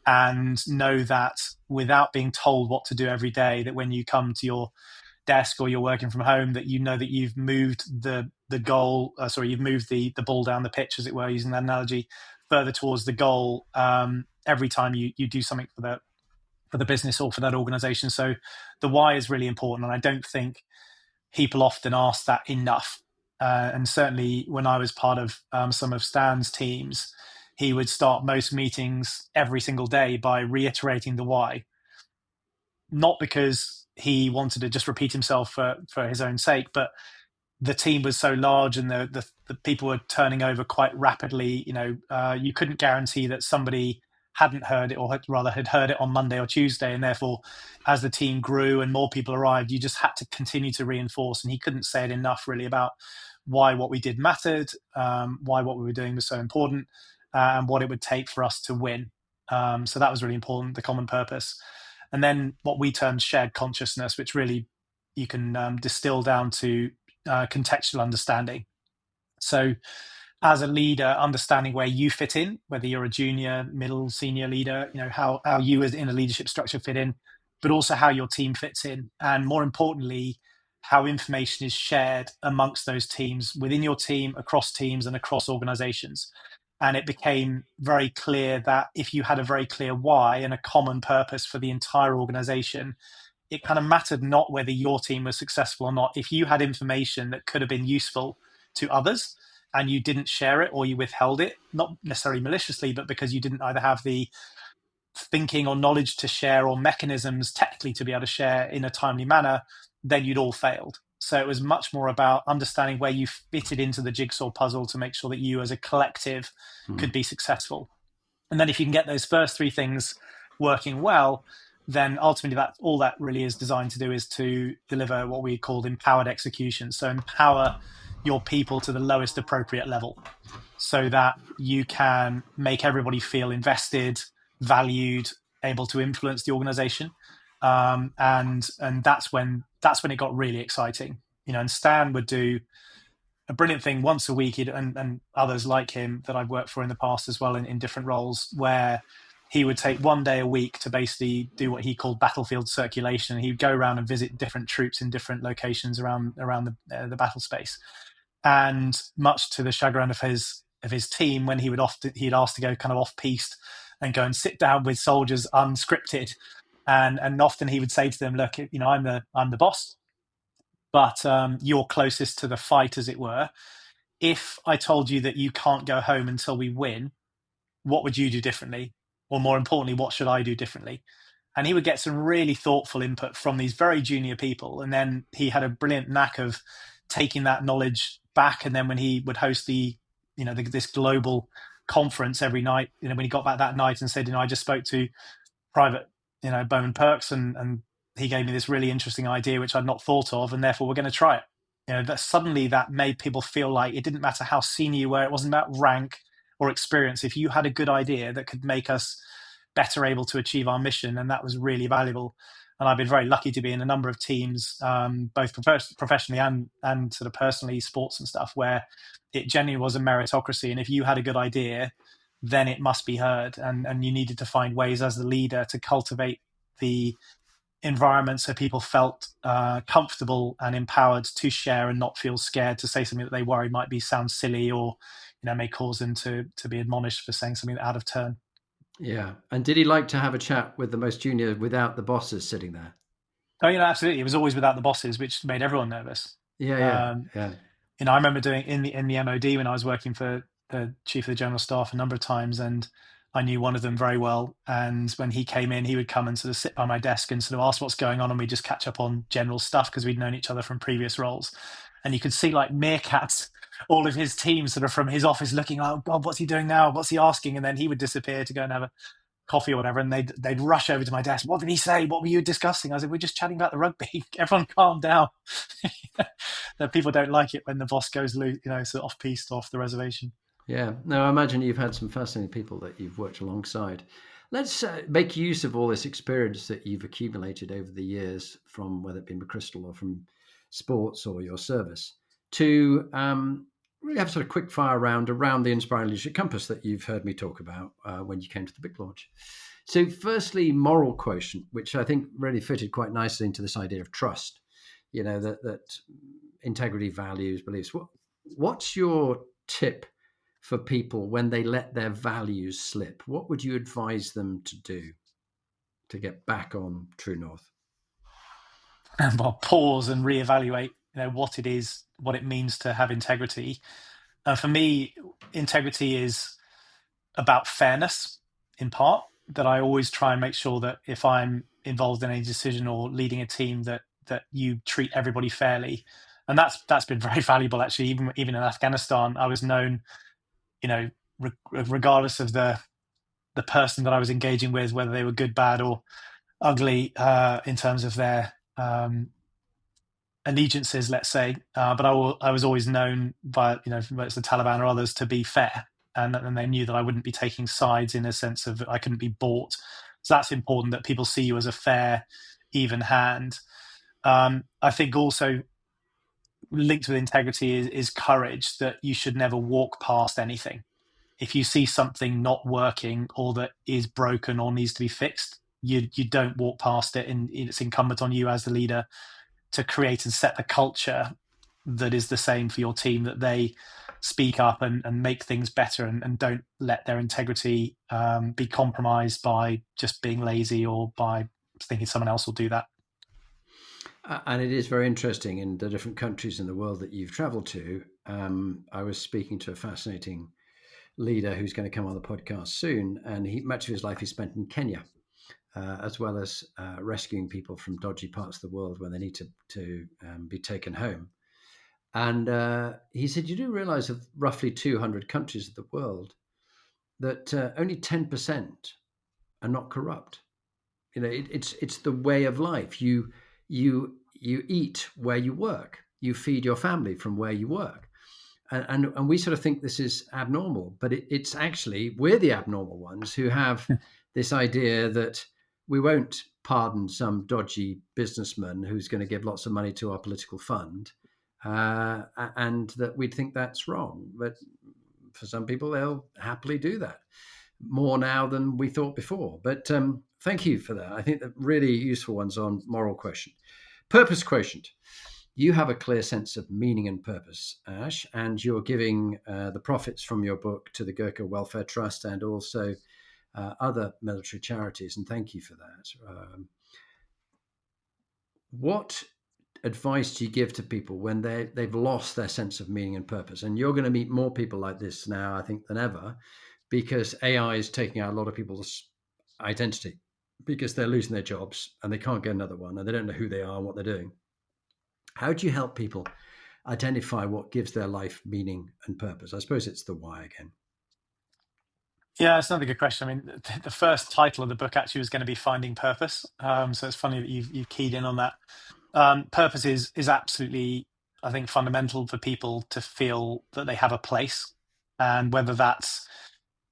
and know that without being told what to do every day, that when you come to your desk or you're working from home, that that you've moved the goal, you've moved the ball down the pitch, as it were, using that analogy, further towards the goal every time you do something for the business or for that organization. So the why is really important. And I don't think people often ask that enough. And certainly when I was part of some of Stan's teams, he would start most meetings every single day by reiterating the why, not because he wanted to just repeat himself for his own sake, but the team was so large and the people were turning over quite rapidly. You couldn't guarantee that somebody hadn't heard it, or had heard it on Monday or Tuesday, and therefore, as the team grew and more people arrived, you just had to continue to reinforce. And he couldn't say it enough, really, about why what we did mattered, why what we were doing was so important, and what it would take for us to win. So that was really important, the common purpose. And then what we termed shared consciousness, which really you can distill down to contextual understanding. So as a leader, understanding where you fit in, whether you're a junior, middle, senior leader, how you as in a leadership structure fit in, but also how your team fits in. And more importantly, how information is shared amongst those teams, within your team, across teams, and across organizations. And it became very clear that if you had a very clear why and a common purpose for the entire organization, it kind of mattered not whether your team was successful or not. If you had information that could have been useful to others and you didn't share it, or you withheld it, not necessarily maliciously, but because you didn't either have the thinking or knowledge to share, or mechanisms technically to be able to share in a timely manner, then you'd all failed. So it was much more about understanding where you fitted into the jigsaw puzzle to make sure that you as a collective could be successful. And then if you can get those first three things working well, then ultimately that all that really is designed to do is to deliver what we called empowered execution. So empower your people to the lowest appropriate level so that you can make everybody feel invested, valued, able to influence the organization. And that's when it got really exciting. And Stan would do a brilliant thing once a week, and others like him that I've worked for in the past as well in different roles, where he would take one day a week to basically do what he called battlefield circulation. He'd go around and visit different troops in different locations around the battle space. And much to the chagrin of his team, when he'd asked to go kind of off piste and go and sit down with soldiers unscripted, and often he would say to them, "Look, I'm the boss, but you're closest to the fight, as it were. If I told you that you can't go home until we win, what would you do differently? Or more importantly, what should I do differently?" And he would get some really thoughtful input from these very junior people. And then he had a brilliant knack of taking that knowledge back. And then when he would host this global conference every night, when he got back that night and said, I just spoke to Private, Bowman-Perks, and he gave me this really interesting idea, which I'd not thought of, and therefore we're going to try it. That suddenly that made people feel like it didn't matter how senior you were. It wasn't about rank or experience. If you had a good idea that could make us better able to achieve our mission, and that was really valuable. And I've been very lucky to be in a number of teams, both professionally and sort of personally, sports and stuff, where it genuinely was a meritocracy. And if you had a good idea, then it must be heard. And you needed to find ways as the leader to cultivate the environment so people felt comfortable and empowered to share and not feel scared to say something that they worry might sound silly, or may cause them to be admonished for saying something out of turn. Yeah. And did he like to have a chat with the most junior without the bosses sitting there? Oh, absolutely. It was always without the bosses, which made everyone nervous. Yeah. I remember doing in the MOD when I was working for the chief of the general staff a number of times, and I knew one of them very well. And when he came in, he would come and sort of sit by my desk and sort of ask what's going on, and we'd just catch up on general stuff because we'd known each other from previous roles. And you could see like meerkats, all of his team sort of from his office looking, "Oh God, what's he doing now? What's he asking?" And then he would disappear to go and have a coffee or whatever, and they'd rush over to my desk. "What did he say? What were you discussing?" I said, "We're just chatting about the rugby." Everyone calm down. That people don't like it when the boss goes loose, sort of off piste, off the reservation. Yeah. No, I imagine you've had some fascinating people that you've worked alongside. Let's make use of all this experience that you've accumulated over the years, from whether it be McChrystal or from sports or your service, to really have sort of quick fire round around the Inspiring Leadership Compass that you've heard me talk about when you came to the big launch. So firstly, moral quotient, which I think really fitted quite nicely into this idea of trust, that integrity, values, beliefs. What's your tip for people when they let their values slip? What would you advise them to do to get back on true north? Well, pause and reevaluate what it means to have integrity. For me, integrity is about fairness in part, that I always try and make sure that if I'm involved in any decision or leading a team, that you treat everybody fairly. And that's been very valuable, actually. Even in Afghanistan, I was known, regardless of the person that I was engaging with, whether they were good, bad, or ugly, in terms of their allegiances, let's say. But I was always known by, whether it's the Taliban or others, to be fair. And they knew that I wouldn't be taking sides, in a sense of I couldn't be bought. So that's important, that people see you as a fair, even hand. I think also linked with integrity is courage, that you should never walk past anything. If you see something not working or that is broken or needs to be fixed, you don't walk past it, and it's incumbent on you as the leader to create and set the culture that is the same for your team, that they speak up and make things better, and don't let their integrity be compromised by just being lazy or by thinking someone else will do that. And it is very interesting in the different countries in the world that you've traveled to. I was speaking to a fascinating leader who's going to come on the podcast soon, and much of his life he spent in Kenya, as well as rescuing people from dodgy parts of the world when they need to be taken home. And he said, you do realize of roughly 200 countries of the world that only 10% are not corrupt. It's the way of life. You eat where you work. You feed your family from where you work. And we sort of think this is abnormal, but it's actually, we're the abnormal ones who have this idea that we won't pardon some dodgy businessman who's going to give lots of money to our political fund, and that we'd think that's wrong. But for some people, they'll happily do that more now than we thought before. But thank you for that. I think that really useful ones on moral quotient. Purpose quotient. You have a clear sense of meaning and purpose, Ash, and you're giving the profits from your book to the Gurkha Welfare Trust and also other military charities, and thank you for that. What advice do you give to people when they've lost their sense of meaning and purpose? And you're going to meet more people like this now, I think, than ever, because AI is taking out a lot of people's identity because they're losing their jobs and they can't get another one and they don't know who they are and what they're doing. How do you help people identify what gives their life meaning and purpose? I suppose it's the why again. Yeah, it's another good question. I mean, the first title of the book actually was going to be Finding Purpose. So it's funny that you've keyed in on that. Purpose is absolutely, I think, fundamental for people to feel that they have a place. And whether that's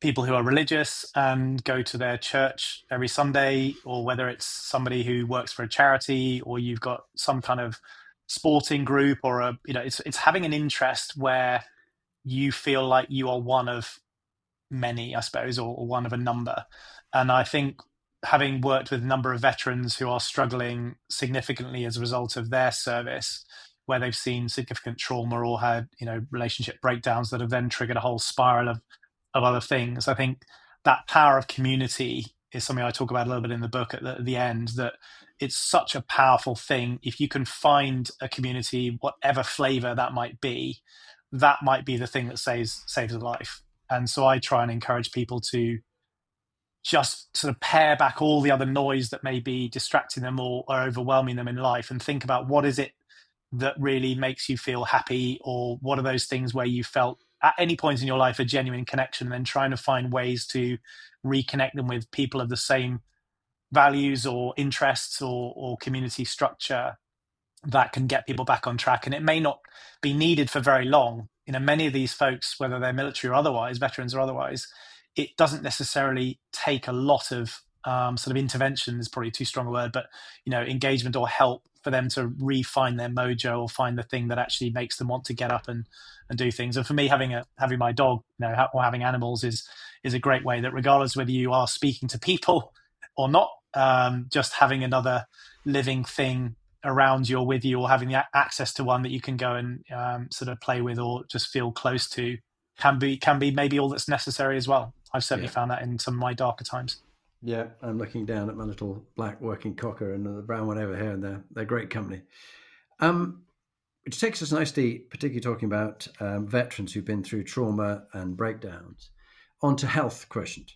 people who are religious and go to their church every Sunday, or whether it's somebody who works for a charity, or you've got some kind of sporting group, or it's having an interest where you feel like you are one of many, I suppose, or one of a number. And I think, having worked with a number of veterans who are struggling significantly as a result of their service, where they've seen significant trauma or had relationship breakdowns that have then triggered a whole spiral of other things, I think that power of community is something I talk about a little bit in the book at the end, that it's such a powerful thing. If you can find a community, whatever flavor that might be the thing that saves a life. And so I try and encourage people to just sort of pare back all the other noise that may be distracting them or overwhelming them in life, and think about what is it that really makes you feel happy, or what are those things where you felt at any point in your life a genuine connection, and then trying to find ways to reconnect them with people of the same values or interests or community structure that can get people back on track. And it may not be needed for very long. Many of these folks, whether they're military or otherwise, veterans or otherwise, it doesn't necessarily take a lot of sort of intervention is probably too strong a word, but engagement or help for them to refine their mojo or find the thing that actually makes them want to get up and do things. And for me, having my dog, or having animals is a great way that, regardless whether you are speaking to people or not, just having another living thing around you or with you, or having the access to one that you can go and sort of play with or just feel close to, can be maybe all that's necessary as well. I've certainly found that in some of my darker times. Yeah, I'm looking down at my little black working cocker and the brown one over here, and they're great company. which takes us nicely, particularly talking about veterans who've been through trauma and breakdowns, onto health quotient.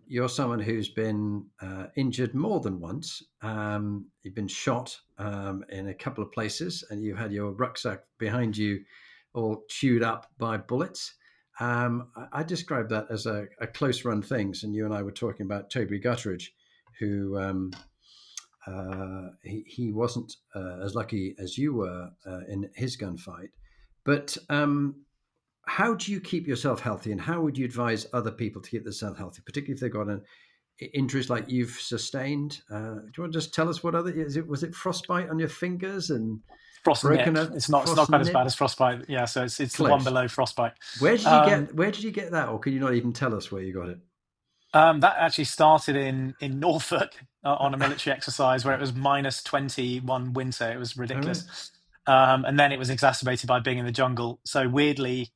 You're someone who's been injured more than once. You've been shot in a couple of places, and you had your rucksack behind you all chewed up by bullets. I describe that as a close run things. And you and I were talking about Toby Gutteridge, who he wasn't as lucky as you were in his gunfight. But how do you keep yourself healthy, and how would you advise other people to keep themselves healthy, particularly if they've got injuries like you've sustained? Do you want to just tell us what other is it? Was it frostbite on your fingers and Frostnip. broken? It's not quite as bad as frostbite. Yeah, so it's the one below frostbite. Where did you get that, or can you not even tell us where you got it? That actually started in Norfolk on a military exercise where it was minus 20 one winter. It was ridiculous. And then it was exacerbated by being in the jungle. So weirdly,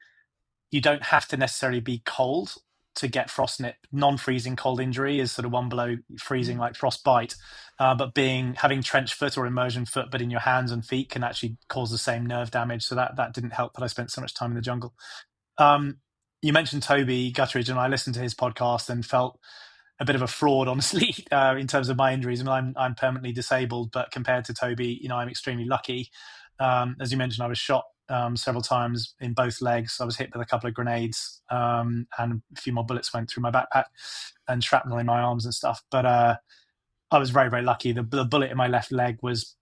you don't have to necessarily be cold to get frostnip. Non-freezing cold injury is sort of one below freezing, like frostbite. But having trench foot or immersion foot, but in your hands and feet, can actually cause the same nerve damage. So that didn't help that I spent so much time in the jungle. You mentioned Toby Gutteridge, and I listened to his podcast and felt a bit of a fraud, honestly, in terms of my injuries. I mean, I'm permanently disabled, but compared to Toby, I'm extremely lucky. As you mentioned, I was shot several times in both legs. I was hit with a couple of grenades, and a few more bullets went through my backpack, and shrapnel in my arms and stuff. But I was very, very lucky. The bullet in my left leg was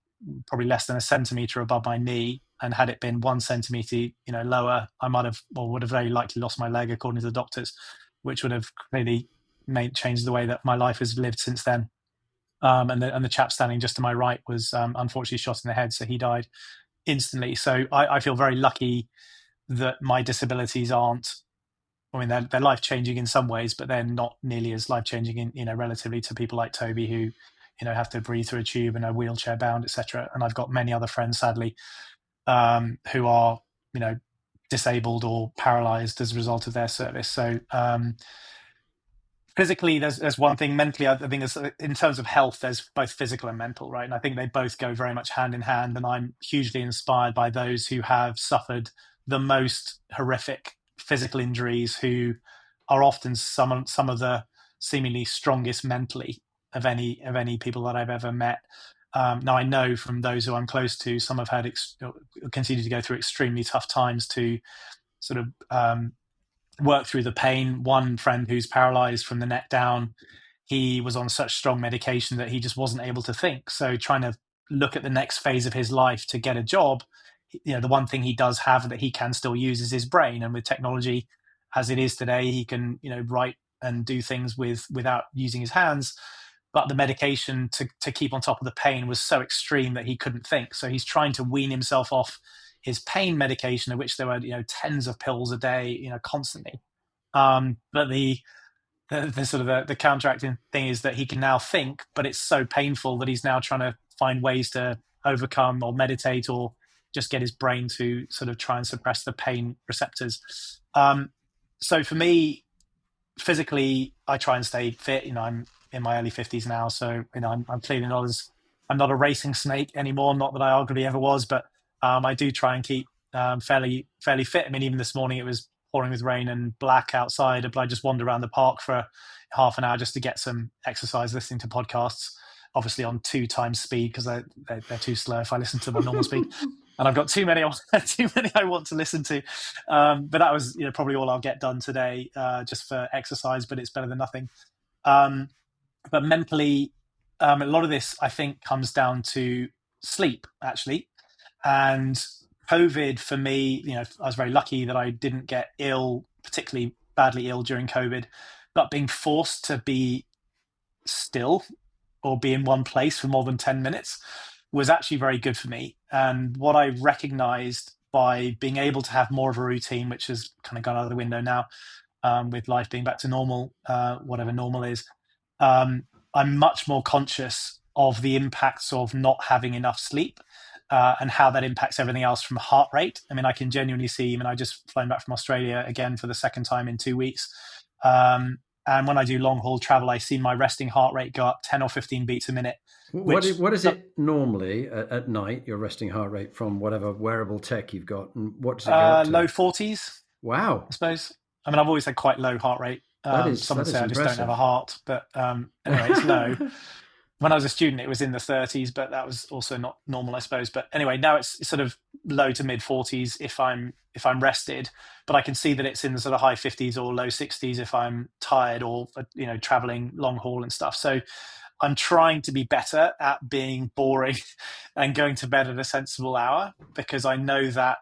probably less than a centimetre above my knee, and had it been 1 centimetre, lower, I would have very likely lost my leg, according to the doctors, which would have clearly changed the way that my life has lived since then. And the chap standing just to my right was unfortunately shot in the head, so he died instantly. So I feel very lucky that my disabilities aren't. I mean, they're life changing in some ways, but they're not nearly as life changing in relatively to people like Toby, who have to breathe through a tube and are wheelchair bound, etc. And I've got many other friends, sadly, who are disabled or paralyzed as a result of their service. So physically, there's one thing. Mentally, I think in terms of health, there's both physical and mental, right? And I think they both go very much hand in hand. And I'm hugely inspired by those who have suffered the most horrific physical injuries, who are often some of the seemingly strongest mentally of any people that I've ever met. Now, I know from those who I'm close to, some have had continue to go through extremely tough times to sort of work through the pain. One friend who's paralyzed from the neck down, he was on such strong medication that he just wasn't able to think. So trying to look at the next phase of his life to get a job, the one thing he does have that he can still use is his brain. And with technology as it is today, he can write and do things without using his hands. But the medication to keep on top of the pain was so extreme that he couldn't think. So he's trying to wean himself off his pain medication, of which there were tens of pills a day, constantly. But the sort of the counteracting thing is that he can now think, but it's so painful that he's now trying to find ways to overcome or meditate or just get his brain to sort of try and suppress the pain receptors. So for me, physically, I try and stay fit. I'm in my early 50s now, so I'm clearly I'm not a racing snake anymore. Not that I arguably ever was, but I do try and keep fairly fit. I mean, even this morning it was pouring with rain and black outside, but I just wandered around the park for half an hour just to get some exercise, listening to podcasts, obviously on 2 times speed, because they're too slow if I listen to my normal speed. And I've got too many I want to listen to. But that was probably all I'll get done today, just for exercise, but it's better than nothing. But mentally, a lot of this, I think, comes down to sleep, actually. And COVID, for me, I was very lucky that I didn't get ill, particularly badly ill during COVID, but being forced to be still or be in one place for more than 10 minutes was actually very good for me. And what I recognized by being able to have more of a routine, which has kind of gone out of the window now, with life being back to normal, whatever normal is, I'm much more conscious of the impacts of not having enough sleep, and how that impacts everything else, from heart rate. I mean, I can genuinely see, I just flown back from Australia again for the second time in 2 weeks. And when I do long haul travel, I see my resting heart rate go up 10 or 15 beats a minute, What which what is it normally at night? Your resting heart rate from whatever wearable tech you've got, and what does it go up low to? 40s, Wow, I suppose. I mean, I've always had quite low heart rate. Some would that is say I just don't have a impressive. heart, but anyway, it's low. When I was a student, it was in the 30s, but that was also not normal, I suppose. But anyway, now it's sort of low to mid 40s if I'm rested, but I can see that it's in the sort of high 50s or low 60s if I'm tired or traveling long haul and stuff. So I'm trying to be better at being boring and going to bed at a sensible hour, because I know that,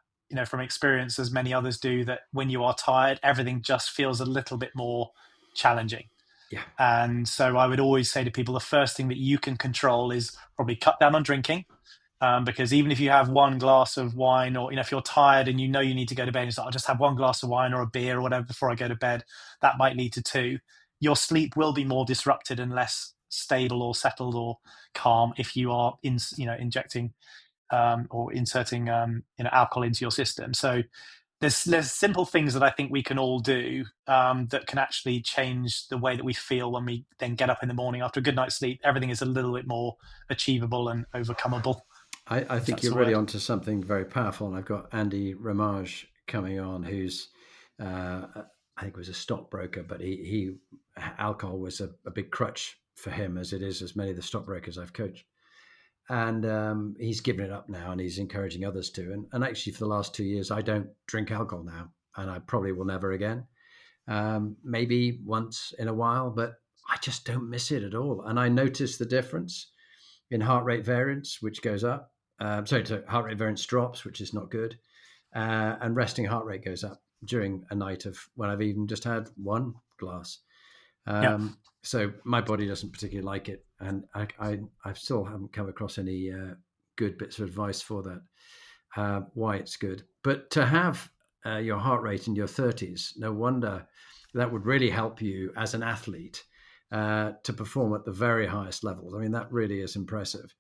from experience, as many others do, that when you are tired, everything just feels a little bit more challenging. Yeah, And so I would always say to people, the first thing that you can control is probably cut down on drinking. Because even if you have one glass of wine, or if you're tired and you need to go to bed, and it's like, I'll just have one glass of wine or a beer or whatever before I go to bed, that might lead to two. Your sleep will be more disrupted and less stable or settled or calm if you are injecting or inserting alcohol into your system. So there's simple things that I think we can all do that can actually change the way that we feel when we then get up in the morning after a good night's sleep. Everything is a little bit more achievable and overcomable, I if think that's you're the really word. onto something very powerful. And I've got Andy Ramage coming on, who's I think was a stockbroker, but he alcohol was a big crutch for him, as it is as many of the stockbrokers I've coached. And he's given it up now, and he's encouraging others to. And actually, for the last 2 years, I don't drink alcohol now, and I probably will never again. Maybe once in a while, but I just don't miss it at all. And I notice the difference in heart rate variance, which goes up. So heart rate variance drops, which is not good, and resting heart rate goes up during a night of when I've even just had one glass. Yeah. So my body doesn't particularly like it, and I still haven't come across any good bits of advice for that. Why it's good, but to have your heart rate in your 30s, no wonder that would really help you as an athlete to perform at the very highest levels. I mean, that really is impressive.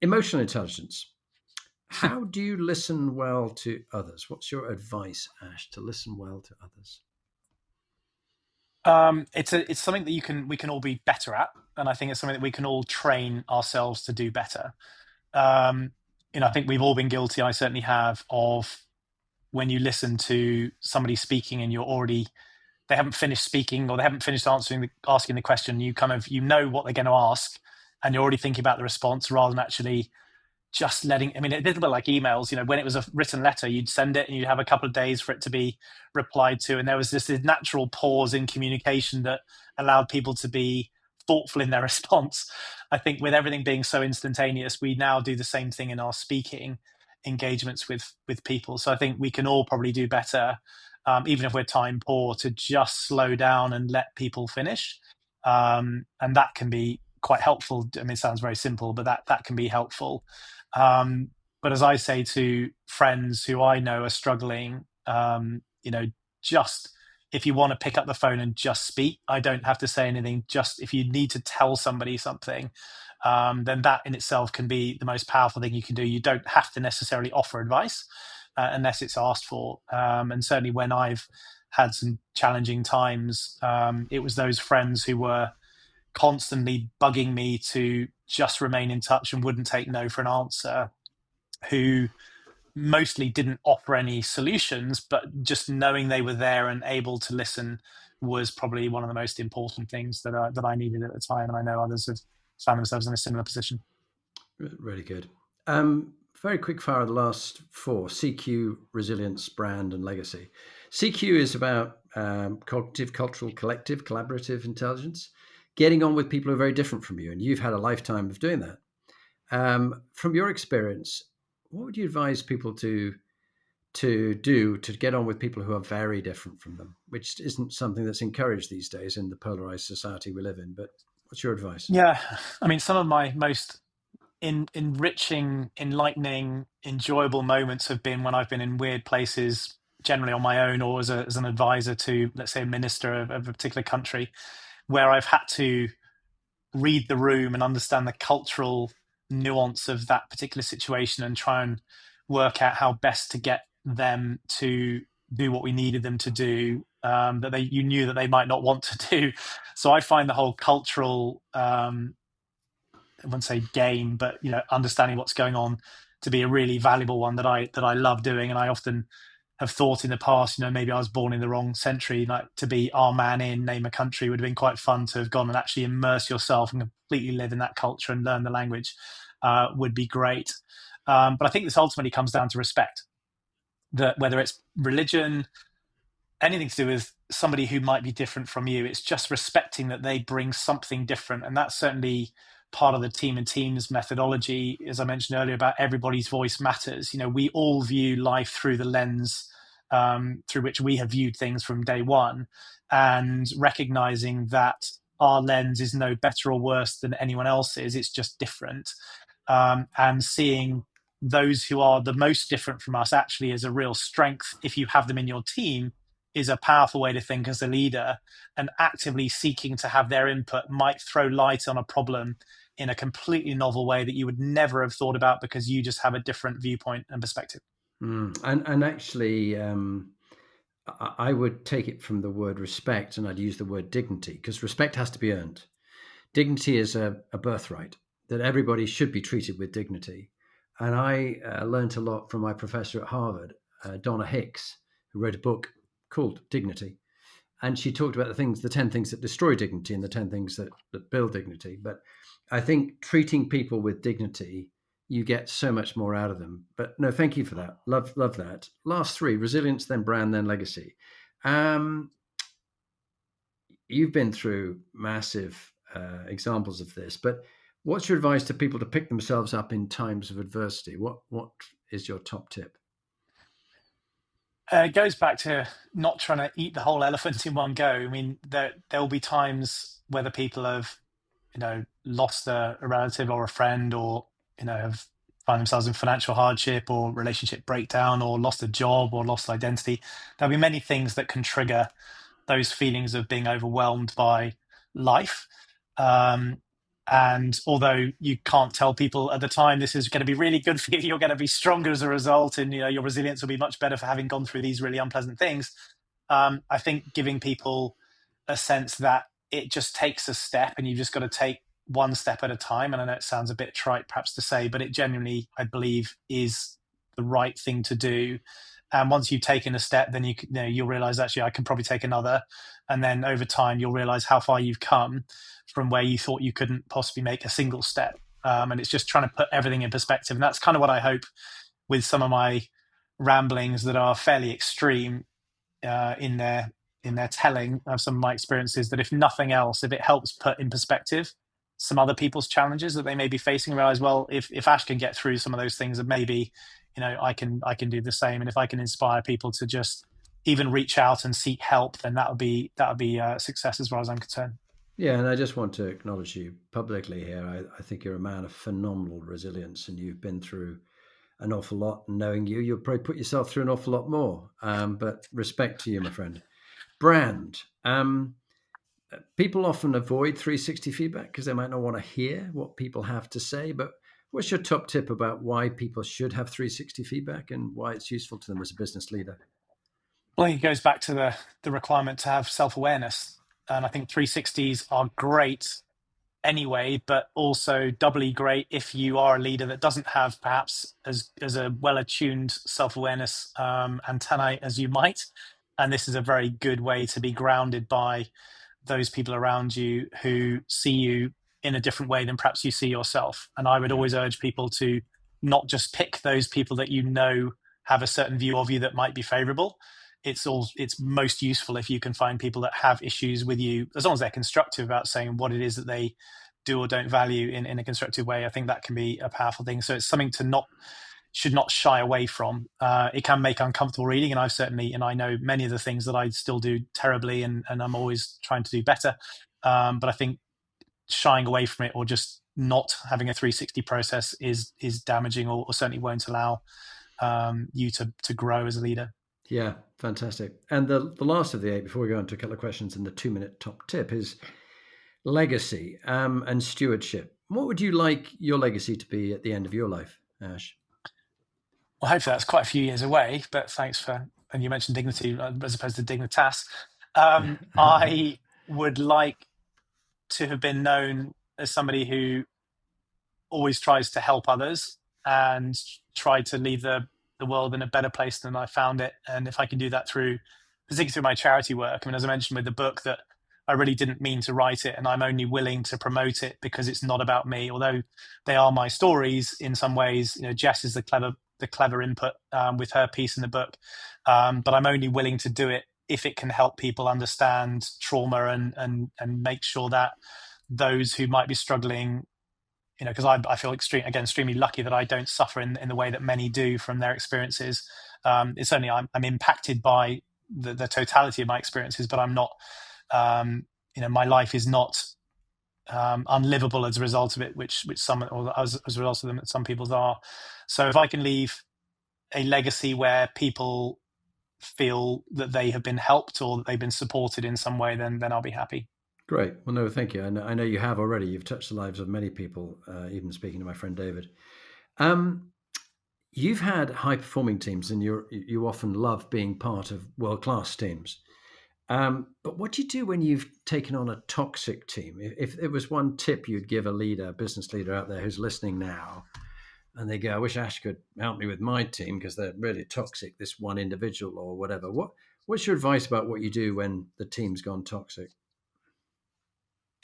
Emotional intelligence. How do you listen well to others? What's your advice, Ash, to listen well to others? It's something that we can all be better at, and I think it's something that we can all train ourselves to do better. Um, I think we've all been guilty. I certainly have, of when you listen to somebody speaking and they haven't finished speaking, or they haven't finished asking the question. You kind of what they're going to ask, and you're already thinking about the response rather than actually just letting. I mean, a little bit like emails. When it was a written letter, you'd send it and you'd have a couple of days for it to be replied to, and there was this natural pause in communication that allowed people to be thoughtful in their response. I think with everything being so instantaneous, we now do the same thing in our speaking engagements with people. So I think we can all probably do better, even if we're time poor, to just slow down and let people finish. And that can be quite helpful. I mean, it sounds very simple, but that can be helpful. But as I say to friends who I know are struggling, just if you want to pick up the phone and just speak, I don't have to say anything. Just if you need to tell somebody something, then that in itself can be the most powerful thing you can do. You don't have to necessarily offer advice unless it's asked for. And certainly when I've had some challenging times, it was those friends who were constantly bugging me to just remain in touch and wouldn't take no for an answer, who mostly didn't offer any solutions, but just knowing they were there and able to listen was probably one of the most important things that I needed at the time. And I know others have found themselves in a similar position. Really good. Very quick fire, the last four: CQ, resilience, brand, and legacy. CQ is about cognitive, cultural, collective, collaborative intelligence, getting on with people who are very different from you. And you've had a lifetime of doing that. From your experience, what would you advise people to do to get on with people who are very different from them, which isn't something that's encouraged these days in the polarized society we live in? But what's your advice? Yeah, I mean, some of my most enriching, enlightening, enjoyable moments have been when I've been in weird places, generally on my own or as an advisor to, let's say, a minister of a particular country, where I've had to read the room and understand the cultural nuance of that particular situation and try and work out how best to get them to do what we needed them to do that you knew that they might not want to do. So I find the whole cultural, I wouldn't say game, but understanding what's going on to be a really valuable one that I love doing. And I often have thought in the past, maybe I was born in the wrong century, like to be our man in name a country would have been quite fun to have gone and actually immerse yourself and completely live in that culture and learn the language would be great. But I think this ultimately comes down to respect, that whether it's religion, anything to do with somebody who might be different from you, it's just respecting that they bring something different. And that's certainly part of the team and teams methodology, as I mentioned earlier, about everybody's voice matters. We all view life through the lens through which we have viewed things from day one, and recognizing that our lens is no better or worse than anyone else's, it's just different. And seeing those who are the most different from us actually as a real strength, if you have them in your team, is a powerful way to think as a leader. And actively seeking to have their input might throw light on a problem in a completely novel way that you would never have thought about because you just have a different viewpoint and perspective. And actually, I would take it from the word respect, and I'd use the word dignity, because respect has to be earned. Dignity is a birthright, that everybody should be treated with dignity. And I learned a lot from my professor at Harvard, Donna Hicks, who wrote a book called Dignity. And she talked about the 10 things that destroy dignity and the 10 things that build dignity. But I think treating people with dignity, you get so much more out of them. But no, thank you for that. Love that. Last three: resilience, then brand, then legacy. You've been through massive examples of this, but what's your advice to people to pick themselves up in times of adversity? What is your top tip? It goes back to not trying to eat the whole elephant in one go. I mean, there will be times whether people have, lost a relative or a friend, or have find themselves in financial hardship or relationship breakdown, or lost a job or lost identity. There'll be many things that can trigger those feelings of being overwhelmed by life. And although you can't tell people at the time this is going to be really good for you, you're going to be stronger as a result, and your resilience will be much better for having gone through these really unpleasant things. I think giving people a sense that it just takes a step, and you've just got to take one step at a time. And I know it sounds a bit trite perhaps to say, but it genuinely, I believe, is the right thing to do. And once you've taken a step, then you'll realize, actually, I can probably take another. And then over time, you'll realize how far you've come from where you thought you couldn't possibly make a single step. And it's just trying to put everything in perspective. And that's kind of what I hope with some of my ramblings that are fairly extreme in their telling of some of my experiences, that if nothing else, if it helps put in perspective some other people's challenges that they may be facing, realize, well, if Ash can get through some of those things, and maybe I can do the same. And if I can inspire people to just even reach out and seek help, then that would be a success as far as I'm concerned. Yeah, and I just want to acknowledge you publicly here. I think you're a man of phenomenal resilience, and you've been through an awful lot. And knowing you'll probably put yourself through an awful lot more. But respect to you, my friend. Brand. People often avoid 360 feedback because they might not want to hear what people have to say. But what's your top tip about why people should have 360 feedback and why it's useful to them as a business leader? Well, I think it goes back to the requirement to have self-awareness. And I think 360s are great anyway, but also doubly great if you are a leader that doesn't have perhaps as a well-attuned self-awareness antennae as you might. And this is a very good way to be grounded by those people around you who see you in a different way than perhaps you see yourself. And I would always urge people to not just pick those people that have a certain view of you that might be favorable. It's most useful if you can find people that have issues with you, as long as they're constructive about saying what it is that they do or don't value in a constructive way. I think that can be a powerful thing. So it's something should not shy away from. It can make uncomfortable reading, and I know many of the things that I still do terribly, and I'm always trying to do better. But I think shying away from it or just not having a 360 process is damaging, or certainly won't allow you to grow as a leader. Yeah, fantastic. And the last of the 8, before we go on to a couple of questions and the 2-minute top tip, is legacy and stewardship. What would you like your legacy to be at the end of your life, Ash? Well, hopefully that's quite a few years away, but thanks and you mentioned dignity as opposed to dignitas. I would like to have been known as somebody who always tries to help others and try to leave the world in a better place than I found it. And if I can do that through, particularly through my charity work, I mean, as I mentioned with the book, that I really didn't mean to write it, and I'm only willing to promote it because it's not about me. Although they are my stories in some ways. Jess is the clever input with her piece in the book, but I'm only willing to do it if it can help people understand trauma and make sure that those who might be struggling, because I feel extremely lucky that I don't suffer in the way that many do from their experiences. It's only I'm impacted by the totality of my experiences, but I'm not. My life is not unlivable as a result of it, which some, or as a result of them, that some people's are. So if I can leave a legacy where people feel that they have been helped or that they've been supported in some way, then I'll be happy. Great. Well, no, thank you. I know you have already. You've touched the lives of many people, even speaking to my friend David. You've had high-performing teams, and you often love being part of world-class teams. But what do you do when you've taken on a toxic team? If there was one tip you'd give a business leader out there who's listening now, and they go, I wish Ash could help me with my team because they're really toxic, this one individual or whatever. What's your advice about what you do when the team's gone toxic?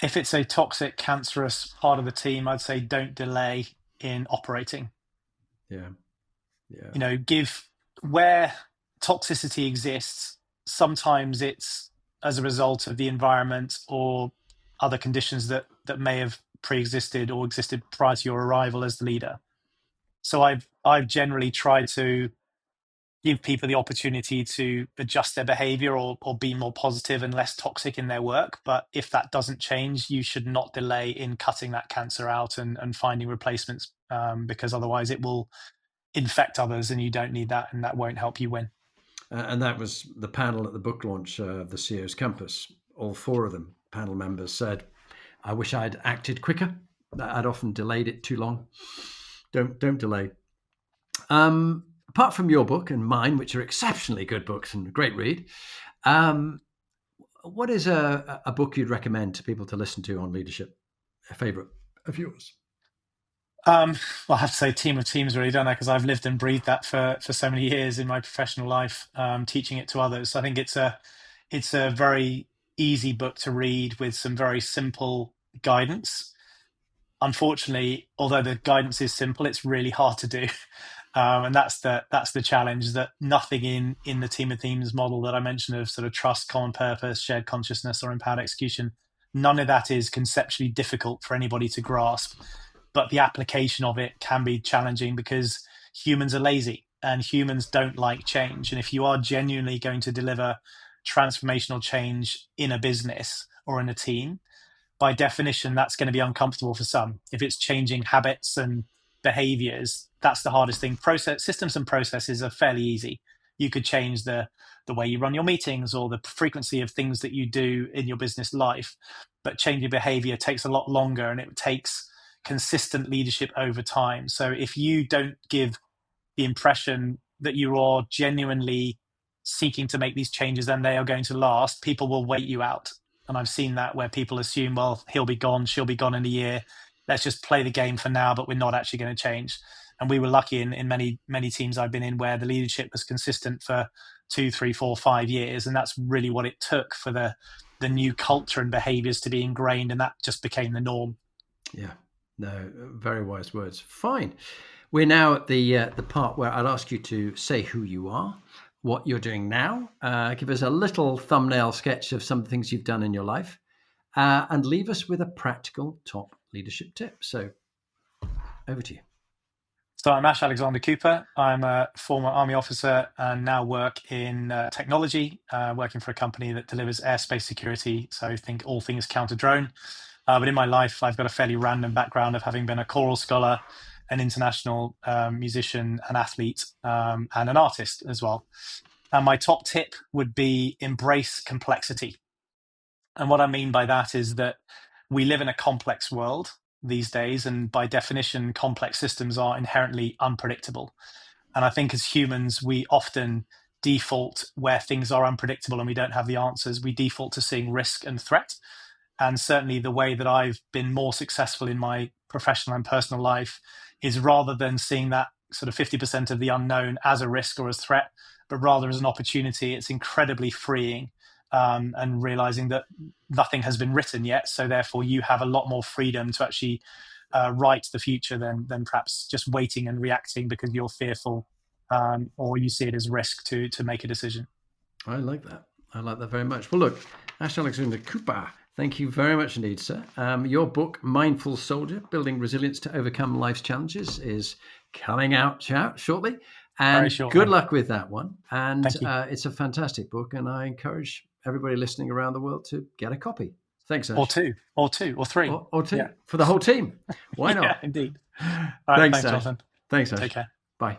If it's a toxic, cancerous part of the team, I'd say don't delay in operating. Yeah. Give where toxicity exists. Sometimes it's as a result of the environment or other conditions that may have pre-existed or existed prior to your arrival as the leader. So I've generally tried to give people the opportunity to adjust their behavior or be more positive and less toxic in their work. But if that doesn't change, you should not delay in cutting that cancer out and finding replacements, because otherwise it will infect others, and you don't need that, and that won't help you win. And that was the panel at the book launch of the CEO's Compass. All four of them, panel members, said, I wish I'd acted quicker. I'd often delayed it too long. Don't delay. Apart from your book and mine, which are exceptionally good books and a great read, what is a book you'd recommend to people to listen to on leadership? A favorite of yours? Well, I have to say Team of Teams, really, don't I? Because I've lived and breathed that for so many years in my professional life, teaching it to others. I think it's a very easy book to read with some very simple guidance. Unfortunately, although the guidance is simple, it's really hard to do. And that's the challenge, that nothing in the Team of Teams model that I mentioned of sort of trust, common purpose, shared consciousness, or empowered execution, none of that is conceptually difficult for anybody to grasp. But the application of it can be challenging because humans are lazy and humans don't like change. And if you are genuinely going to deliver transformational change in a business or in a team, by definition, that's going to be uncomfortable for some. If it's changing habits and behaviors, that's the hardest thing. Systems and processes are fairly easy. You could change the way you run your meetings or the frequency of things that you do in your business life, but changing behavior takes a lot longer, and it takes consistent leadership over time. So if you don't give the impression that you are genuinely seeking to make these changes, then they are going to last, people will wait you out. And I've seen that where people assume, well, he'll be gone, she'll be gone in a year. Let's just play the game for now, but we're not actually going to change. And we were lucky in many teams I've been in where the leadership was consistent for 2, 3, 4, 5 years. And that's really what it took for the new culture and behaviors to be ingrained. And that just became the norm. Yeah, no, very wise words. Fine. We're now at the part where I'd ask you to say who you are, what you're doing now, give us a little thumbnail sketch of some things you've done in your life, and leave us with a practical top leadership tip. So over to you. So I'm Ash Alexander-Cooper. I'm a former Army officer and now work in technology, working for a company that delivers airspace security. So think all things counter-drone. But in my life, I've got a fairly random background of having been a choral scholar, an international musician, an athlete, and an artist as well. And my top tip would be embrace complexity. And what I mean by that is that we live in a complex world these days, and by definition, complex systems are inherently unpredictable. And I think as humans, we often default, where things are unpredictable and we don't have the answers, we default to seeing risk and threat. And certainly the way that I've been more successful in my professional and personal life is, rather than seeing that sort of 50% of the unknown as a risk or as threat, but rather as an opportunity. It's incredibly freeing, and realizing that nothing has been written yet. So therefore you have a lot more freedom to actually write the future than perhaps just waiting and reacting because you're fearful, or you see it as risk to make a decision. I like that. I like that very much. Well, look, Alexander-Cooper, thank you very much indeed, sir. Your book, Mindful Soldier, Building Resilience to Overcome Life's Challenges, is coming out shortly. And good luck with that one. And it's a fantastic book, and I encourage everybody listening around the world to get a copy. Thanks, Ash. Or two, or three. Or two, for the whole team. Why not? Yeah, indeed. All right, thanks, Ash. Jonathan. Thanks, Ash. Take care. Bye.